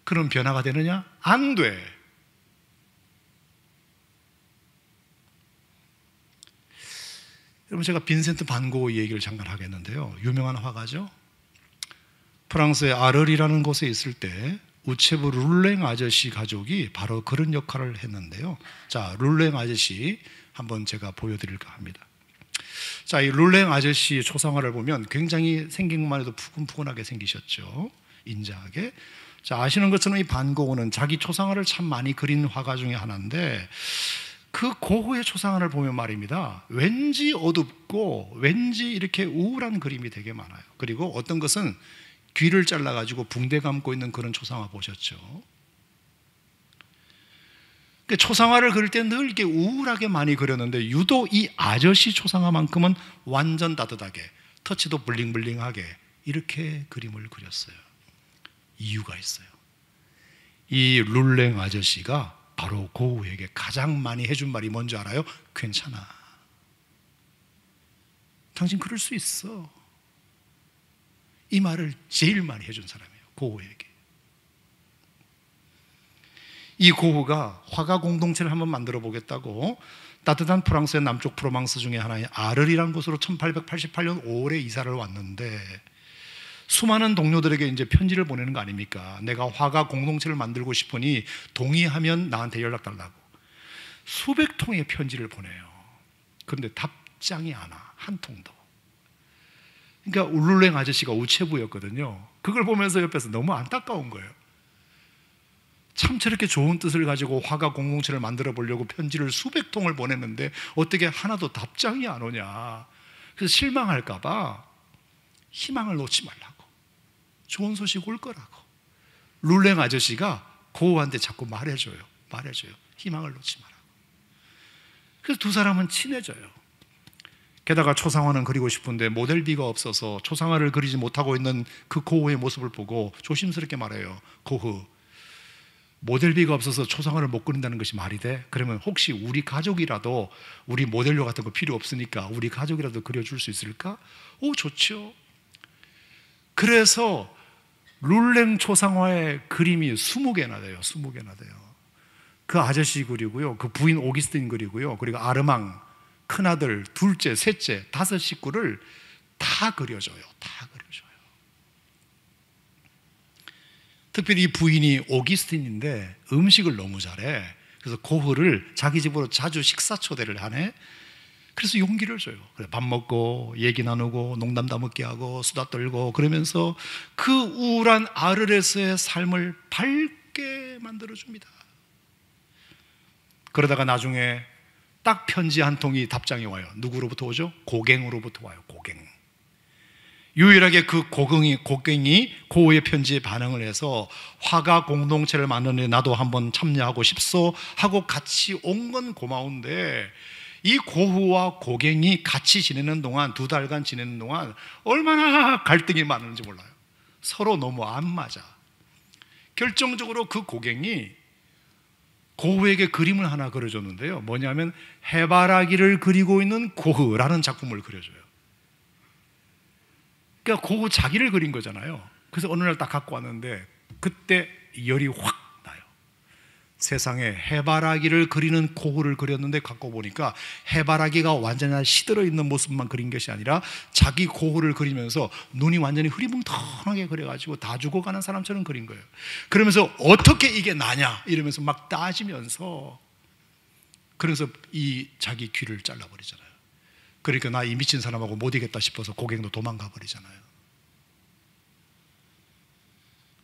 그럼 변화가 되느냐? 안 돼. 여러분, 제가 빈센트 반 고흐 얘기를 잠깐 하겠는데요. 유명한 화가죠. 프랑스의 아르리라는 곳에 있을 때 우체부 룰랭 아저씨 가족이 바로 그런 역할을 했는데요. 자, 룰랭 아저씨 한번 제가 보여드릴까 합니다. 자, 이 룰랭 아저씨의 초상화를 보면 굉장히 생긴 것만 해도 푸근푸근하게 생기셨죠. 인자하게. 자, 아시는 것처럼 이 반 고흐는 자기 초상화를 참 많이 그린 화가 중에 하나인데, 그 고흐의 초상화를 보면 말입니다, 왠지 어둡고 왠지 이렇게 우울한 그림이 되게 많아요. 그리고 어떤 것은 귀를 잘라가지고 붕대 감고 있는 그런 초상화 보셨죠? 초상화를 그릴 때 늘 이렇게 우울하게 많이 그렸는데, 유독 이 아저씨 초상화만큼은 완전 따뜻하게, 터치도 블링블링하게 이렇게 그림을 그렸어요. 이유가 있어요. 이 룰랭 아저씨가 바로 고흐에게 가장 많이 해준 말이 뭔지 알아요? 괜찮아. 당신 그럴 수 있어. 이 말을 제일 많이 해준 사람이에요, 고흐에게. 이 고흐가 화가 공동체를 한번 만들어 보겠다고 따뜻한 프랑스의 남쪽 프로망스 중에 하나인 아르리라는 곳으로 1888년 5월에 이사를 왔는데, 수많은 동료들에게 이제 편지를 보내는 거 아닙니까? 내가 화가 공동체를 만들고 싶으니 동의하면 나한테 연락 달라고. 수백 통의 편지를 보내요. 그런데 답장이 안 와, 한 통도. 그러니까 울룰랭 아저씨가 우체부였거든요. 그걸 보면서 옆에서 너무 안타까운 거예요. 참 저렇게 좋은 뜻을 가지고 화가 공동체를 만들어 보려고 편지를 수백 통을 보냈는데 어떻게 하나도 답장이 안 오냐. 그래서 실망할까 봐 희망을 놓지 말라고, 좋은 소식 올 거라고 룰랭 아저씨가 고흐한테 자꾸 말해줘요. 희망을 놓지 말라고. 그래서 두 사람은 친해져요. 게다가 초상화는 그리고 싶은데 모델비가 없어서 초상화를 그리지 못하고 있는 그 고흐의 모습을 보고 조심스럽게 말해요. 고흐, 모델비가 없어서 초상화를 못 그린다는 것이 말이 돼? 그러면 혹시 우리 가족이라도, 우리 모델료 같은 거 필요 없으니까 우리 가족이라도 그려줄 수 있을까? 오, 좋죠. 그래서 룰랭 초상화의 그림이 20개나 돼요. 20개나 돼요. 그 아저씨 그리고요, 그 부인 오기스틴 그리고요, 그리고 아르망, 큰아들, 둘째, 셋째, 5 식구를 다 그려줘요. 다 그려줘요. 특별히 이 부인이 오기스틴인데 음식을 너무 잘해. 그래서 고흐를 자기 집으로 자주 식사 초대를 하네. 그래서 용기를 줘요. 그래, 밥 먹고 얘기 나누고 농담 따먹기 하고 수다 떨고 그러면서 그 우울한 아르레스의 삶을 밝게 만들어줍니다. 그러다가 나중에 딱 편지 한 통이 답장이 와요. 누구로부터 오죠? 고갱으로부터 와요. 고갱. 유일하게 그 고갱이 고우의 편지에 반응을 해서 화가 공동체를 만드는데 나도 한번 참여하고 싶소 하고 같이 온 건 고마운데, 이 고우와 고갱이 같이 지내는 동안, 2달간 지내는 동안 얼마나 갈등이 많은지 몰라요. 서로 너무 안 맞아. 결정적으로 그 고갱이 고우에게 그림을 하나 그려줬는데요. 뭐냐면 해바라기를 그리고 있는 고흐라는 작품을 그려줘요. 그러니까 고우 자기를 그린 거잖아요. 그래서 어느 날 딱 갖고 왔는데 그때 열이 확 나요. 세상에 해바라기를 그리는 고흐를 그렸는데 갖고 보니까 해바라기가 완전히 시들어 있는 모습만 그린 것이 아니라 자기 고흐를 그리면서 눈이 완전히 흐리멍텅하게 그려가지고 다 죽어가는 사람처럼 그린 거예요. 그러면서 어떻게 이게 나냐 이러면서 막 따지면서, 그래서 이 자기 귀를 잘라버리잖아요. 그러니까 나 이 미친 사람하고 못 이겠다 싶어서 고갱도 도망가 버리잖아요.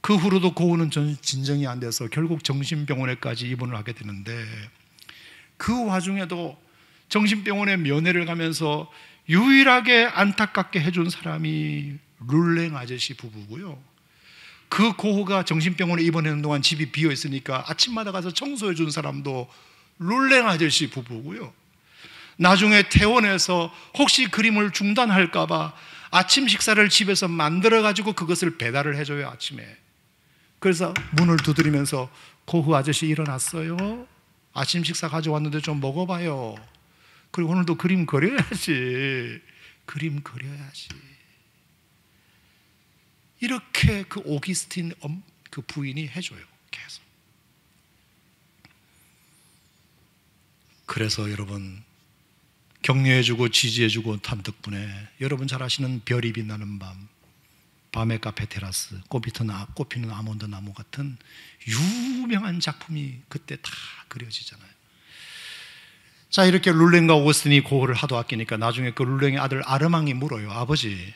그 후로도 고우는 진정이 안 돼서 결국 정신병원에까지 입원을 하게 되는데, 그 와중에도 정신병원에 면회를 가면서 유일하게 안타깝게 해준 사람이 룰랭 아저씨 부부고요. 그 고우가 정신병원에 입원하는 동안 집이 비어 있으니까 아침마다 가서 청소해 준 사람도 룰랭 아저씨 부부고요. 나중에 퇴원해서 혹시 그림을 중단할까봐 아침 식사를 집에서 만들어가지고 그것을 배달을 해줘요, 아침에. 그래서 문을 두드리면서 고흐 아저씨 일어났어요? 아침 식사 가져왔는데 좀 먹어봐요. 그리고 오늘도 그림 그려야지. 그림 그려야지. 이렇게 그 오기스틴 그 부인이 해줘요, 계속. 그래서 여러분, 격려해주고 지지해주고 한 덕분에 여러분 잘 아시는 별이 빛나는 밤, 밤의 카페 테라스, 꽃피는 아몬드 나무 같은 유명한 작품이 그때 다 그려지잖아요. 자, 이렇게 룰랭과 오거스틴이 고흐를 하도 아끼니까 나중에 그 룰랭의 아들 아르망이 물어요. 아버지,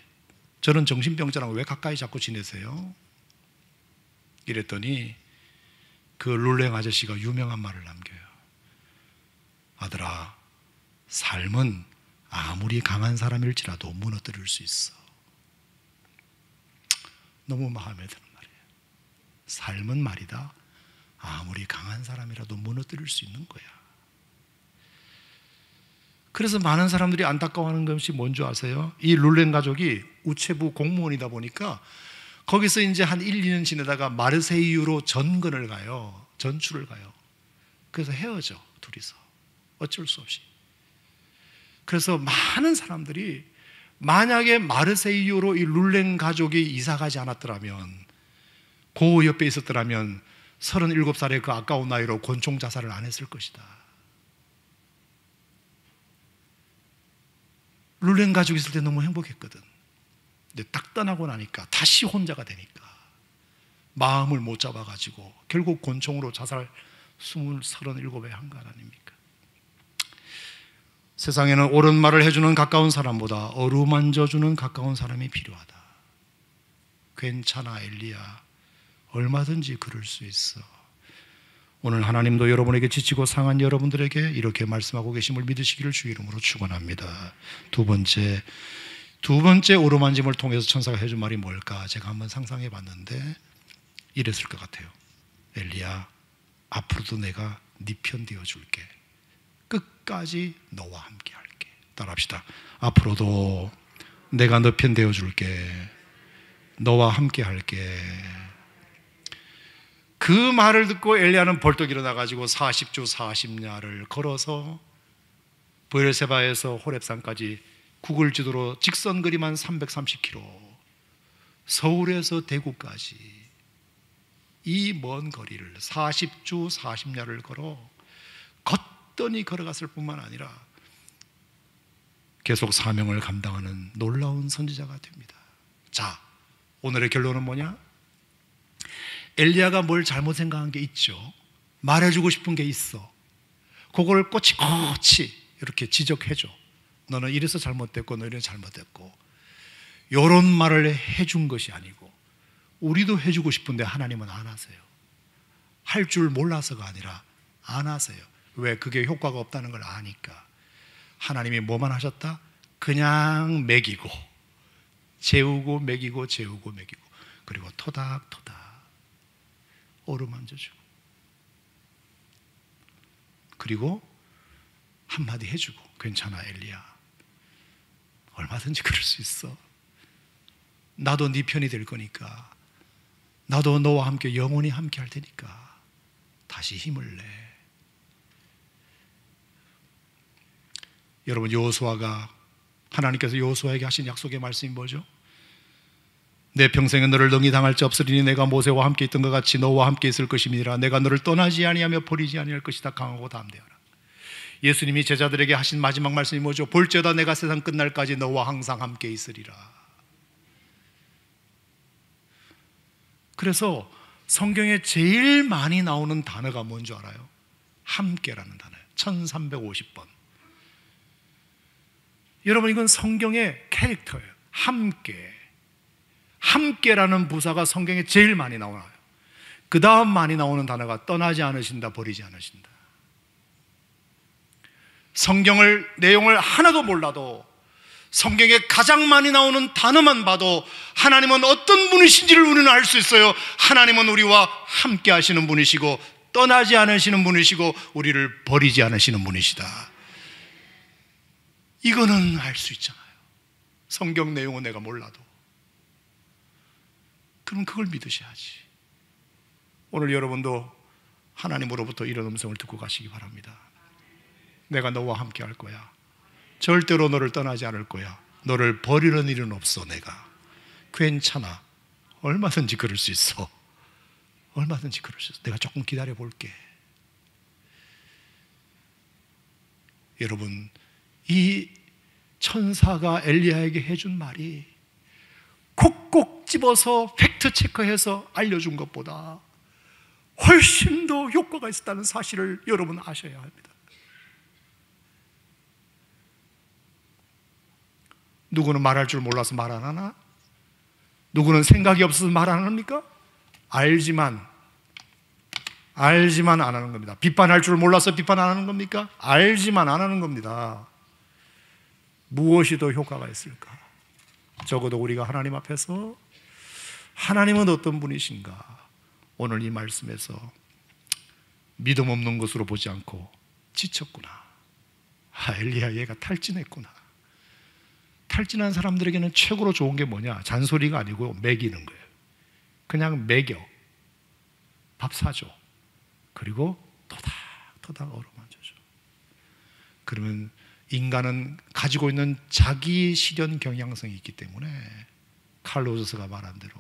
저는 정신병자랑 왜 가까이 자꾸 지내세요? 이랬더니 그 룰랭 아저씨가 유명한 말을 남겨요. 아들아, 삶은 아무리 강한 사람일지라도 무너뜨릴 수 있어. 너무 마음에 드는 말이에요. 삶은 말이다, 아무리 강한 사람이라도 무너뜨릴 수 있는 거야. 그래서 많은 사람들이 안타까워하는 것이 뭔지 아세요? 이 룰렌 가족이 우체부 공무원이다 보니까 거기서 이제 한 1, 2년 지내다가 마르세유로 전출을 가요. 그래서 헤어져, 둘이서. 어쩔 수 없이. 그래서 많은 사람들이 만약에 마르세유로 이 룰랭 가족이 이사 가지 않았더라면, 고흐 옆에 있었더라면 37살의 그 아까운 나이로 권총 자살을 안 했을 것이다. 룰랭 가족이 있을 때 너무 행복했거든. 근데 딱 떠나고 나니까 다시 혼자가 되니까 마음을 못 잡아가지고 결국 권총으로 자살 37에 한 거 아닙니까? 세상에는 옳은 말을 해주는 가까운 사람보다 어루만져주는 가까운 사람이 필요하다. 괜찮아, 엘리야. 얼마든지 그럴 수 있어. 오늘 하나님도 여러분에게 지치고 상한 여러분들에게 이렇게 말씀하고 계심을 믿으시기를 주의 이름으로 축원합니다. 두 번째 어루만짐을 통해서 천사가 해준 말이 뭘까? 제가 한번 상상해 봤는데 이랬을 것 같아요. 엘리야, 앞으로도 내가 네 편 되어 줄게. 끝까지 너와 함께 할게. 따라합시다. 앞으로도 내가 너 편 되어 줄게. 너와 함께 할게. 그 말을 듣고 엘리야는 벌떡 일어나가지고 40주 40야를 걸어서 브엘세바에서 호렙산까지 구글 지도로 직선 거리만 330km, 서울에서 대구까지 이 먼 거리를 40주 40야를 걸어 걷더니 걸어갔을 뿐만 아니라 계속 사명을 감당하는 놀라운 선지자가 됩니다. 자, 오늘의 결론은 뭐냐? 엘리야가 뭘 잘못 생각한 게 있죠. 말해주고 싶은 게 있어. 그걸 꼬치꼬치 이렇게 지적해줘. 너는 이래서 잘못됐고 너는 잘못됐고. 이런 말을 해준 것이 아니고, 우리도 해주고 싶은데 하나님은 안 하세요. 할 줄 몰라서가 아니라 안 하세요. 왜? 그게 효과가 없다는 걸 아니까. 하나님이 뭐만 하셨다? 그냥 먹이고 재우고 먹이고 재우고 먹이고, 그리고 토닥토닥 어루만져주고, 그리고 한마디 해주고, 괜찮아 엘리야, 얼마든지 그럴 수 있어. 나도 네 편이 될 거니까, 나도 너와 함께 영원히 함께 할 테니까 다시 힘을 내. 여러분, 여호수아가, 하나님께서 여호수아에게 하신 약속의 말씀이 뭐죠? 내 평생에 너를 능히 당할 자 없으리니 내가 모세와 함께 있던 것 같이 너와 함께 있을 것임이니라. 내가 너를 떠나지 아니하며 버리지 아니할 것이다. 강하고 담대하라. 예수님이 제자들에게 하신 마지막 말씀이 뭐죠? 볼지어다 내가 세상 끝날까지 너와 항상 함께 있으리라. 그래서 성경에 제일 많이 나오는 단어가 뭔 줄 알아요? 함께라는 단어예요. 1350번. 여러분, 이건 성경의 캐릭터예요. 함께. 함께라는 부사가 성경에 제일 많이 나와요. 그 다음 많이 나오는 단어가 떠나지 않으신다, 버리지 않으신다. 성경을, 내용을 하나도 몰라도 성경에 가장 많이 나오는 단어만 봐도 하나님은 어떤 분이신지를 우리는 알 수 있어요. 하나님은 우리와 함께 하시는 분이시고 떠나지 않으시는 분이시고 우리를 버리지 않으시는 분이시다. 이거는 알 수 있잖아요. 성경 내용은 내가 몰라도. 그럼 그걸 믿으셔야지. 오늘 여러분도 하나님으로부터 이런 음성을 듣고 가시기 바랍니다. 내가 너와 함께 할 거야. 절대로 너를 떠나지 않을 거야. 너를 버리는 일은 없어. 내가 괜찮아. 얼마든지 그럴 수 있어. 얼마든지 그럴 수 있어. 내가 조금 기다려 볼게. 여러분, 이 천사가 엘리야에게 해준 말이 콕콕 집어서 팩트 체크해서 알려준 것보다 훨씬 더 효과가 있었다는 사실을 여러분 아셔야 합니다. 누구는 말할 줄 몰라서 말 안 하나? 누구는 생각이 없어서 말 안 합니까? 알지만 안 하는 겁니다. 비판할 줄 몰라서 비판 안 하는 겁니까? 알지만 안 하는 겁니다. 무엇이 더 효과가 있을까? 적어도 우리가 하나님 앞에서 하나님은 어떤 분이신가? 오늘 이 말씀에서 믿음 없는 것으로 보지 않고 지쳤구나. 엘리야, 얘가 탈진했구나. 탈진한 사람들에게는 최고로 좋은 게 뭐냐? 잔소리가 아니고 먹이는 거예요. 그냥 먹여. 밥 사줘. 그리고 토닥토닥 어루만져줘. 그러면 인간은 가지고 있는 자기 실현 경향성이 있기 때문에 칼로저스가 말한 대로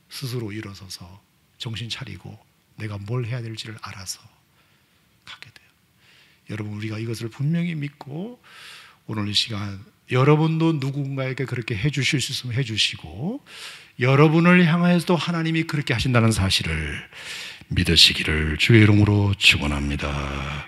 스스로 일어서서 정신 차리고 내가 뭘 해야 될지를 알아서 가게 돼요. 여러분, 우리가 이것을 분명히 믿고 오늘 이 시간 여러분도 누군가에게 그렇게 해주실 수 있으면 해주시고, 여러분을 향하여서도 하나님이 그렇게 하신다는 사실을 믿으시기를 주의 이름으로 축원합니다.